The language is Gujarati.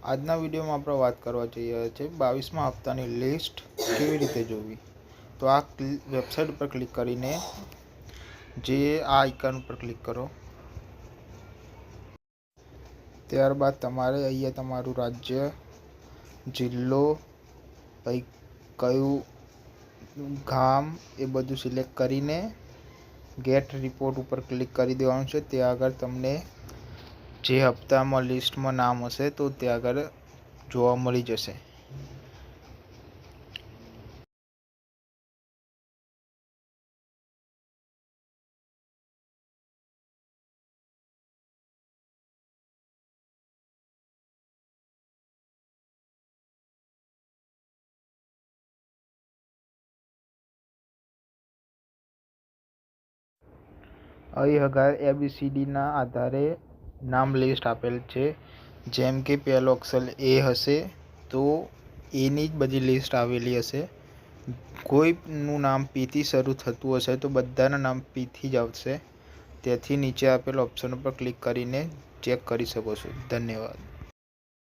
આજના વિડીયોમાં આપણે વાત કરવા જઈ રહ્યા છીએ 22મા હપ્તાની લિસ્ટ કેવી રીતે જોવી। તો આ વેબસાઇટ ઉપર ક્લિક કરીને જે આ આઇકન ઉપર ક્લિક કરો, ત્યારબાદ તમારે અહીંયા તમારું રાજ્ય, જિલ્લો, પછી કયું ગામ એ બધું સિલેક્ટ કરીને ગેટ રિપોર્ટ ઉપર ક્લિક કરી દેવાનું છે। ત્યાં આગળ તમને જે હપ્તામાં લિસ્ટમાં નામ હશે તો ત્યાં આગળ જોવા મળી જશે। અહીં આગળ ABCDના આધારે નામ લિસ્ટ આપેલ છે। જેમ કે પહેલો અક્ષર એ હશે તો એની જ બધી લિસ્ટ આવેલી હશે। કોઈનું નામ પીથી શરૂ થતું હશે તો બધાના નામ પીથી જ આવશે। તેથી નીચે આપેલ ઓપ્શન ઉપર ક્લિક કરીને ચેક કરી શકો છો। ધન્યવાદ।